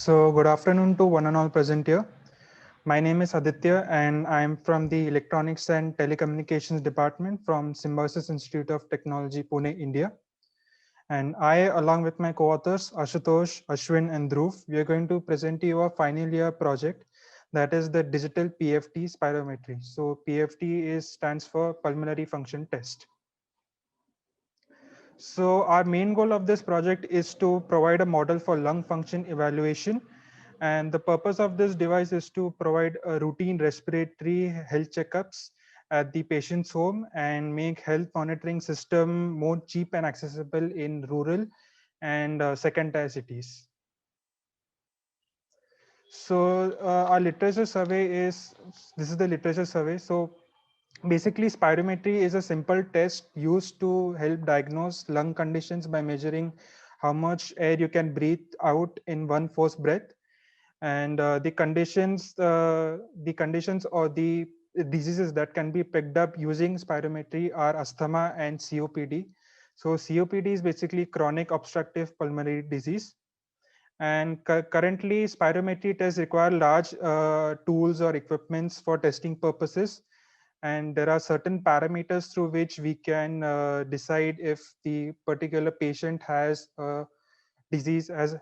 So good afternoon to one and all present here. My name is Aditya and I am from the Electronics and Telecommunications Department from Symbiosis Institute of Technology, Pune, India. And I, along with my co-authors Ashutosh, Ashwin and Dhruv, we are going to present to you a final year project that is the digital PFT spirometry. So PFT stands for Pulmonary Function Test. So our main goal of this project is to provide a model for lung function evaluation. And the purpose of this device is to provide a routine respiratory health checkups at the patient's home and make health monitoring system more cheap and accessible in rural and second tier cities. So our literature survey this is the literature survey. So basically, spirometry is a simple test used to help diagnose lung conditions by measuring how much air you can breathe out in one forced breath, and the conditions or the diseases that can be picked up using spirometry are asthma and COPD. So COPD is basically chronic obstructive pulmonary disease, and currently spirometry tests require large tools or equipments for testing purposes, and there are certain parameters through which we can decide if the particular patient has a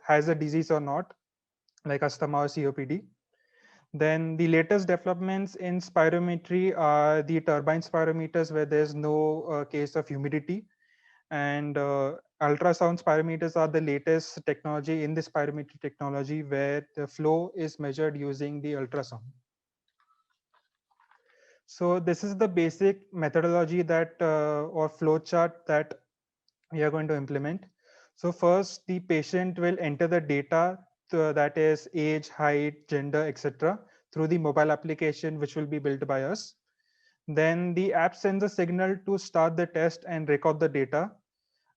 has a disease or not, like asthma or COPD. Then the latest developments in spirometry are the turbine spirometers, where there's no case of humidity, and ultrasound spirometers are the latest technology in the spirometry technology, where the flow is measured using the ultrasound. So this is the basic methodology that or flow chart that we are going to implement. So first, the patient will enter the data, that is age, height, gender, etc., through the mobile application, which will be built by us. Then the app sends a signal to start the test and record the data.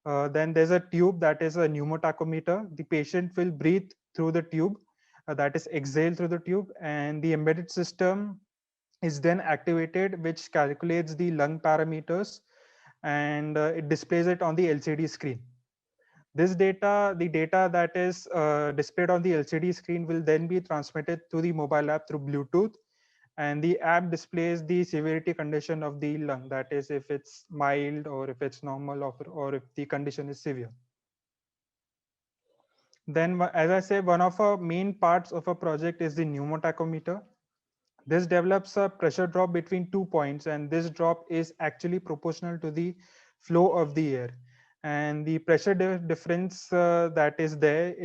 Then there's a tube, that is a pneumotachometer. The patient will breathe through the tube, that is exhale through the tube, and the embedded system is then activated, which calculates the lung parameters, and it displays it on the LCD screen. This data, the data that is displayed on the LCD screen, will then be transmitted to the mobile app through Bluetooth, and the app displays the severity condition of the lung, that is if it's mild or if it's normal, or if the condition is severe. Then, as I say, one of our main parts of a project is the pneumotachometer. This develops a pressure drop between 2 points, and this drop is actually proportional to the flow of the air. And the pressure difference that is there,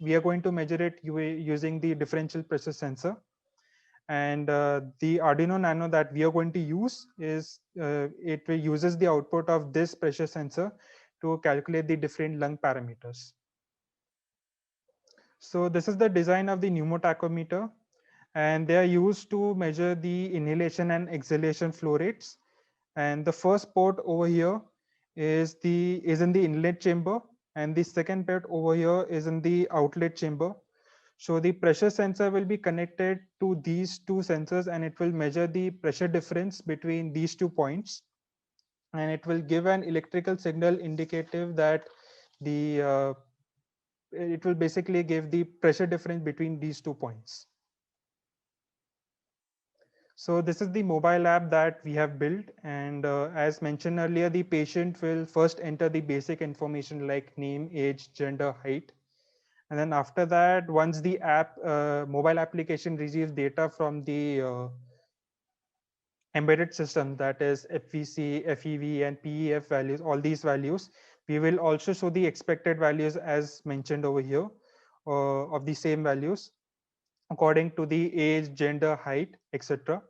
we are going to measure it using the differential pressure sensor. And the Arduino Nano that we are going to use it uses the output of this pressure sensor to calculate the different lung parameters. So this is the design of the pneumotachometer, and they are used to measure the inhalation and exhalation flow rates. And the first port over here is in the inlet chamber, and the second port over here is in the outlet chamber. So the pressure sensor will be connected to these two sensors, and it will measure the pressure difference between these 2 points, and it will give an electrical signal indicative that the it will basically give the pressure difference between these 2 points. So this is the mobile app that we have built, and as mentioned earlier, the patient will first enter the basic information like name, age, gender, height, and then after that, once the mobile application receives data from the embedded system, that is FVC, FEV, and PEF values, all these values, we will also show the expected values as mentioned over here of the same values according to the age, gender, height, etc.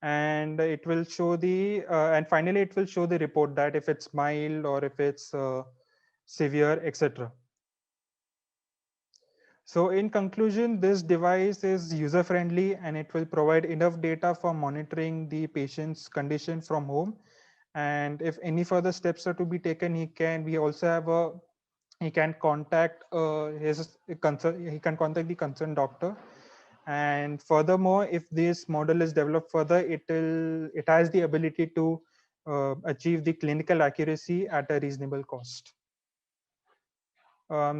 And it will show and finally it will show the report that if it's mild or if it's severe, etc. So in conclusion, this device is user friendly, and it will provide enough data for monitoring the patient's condition from home. And if any further steps are to be taken, we also have he can contact he can contact the concerned doctor. And furthermore, if this model is developed further, it has the ability to achieve the clinical accuracy at a reasonable cost.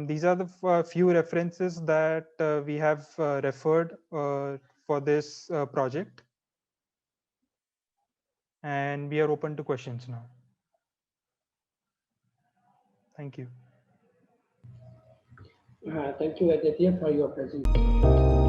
These are the few references that we have referred for this project. And we are open to questions now. Thank you. Thank you, Aditya, for your presentation.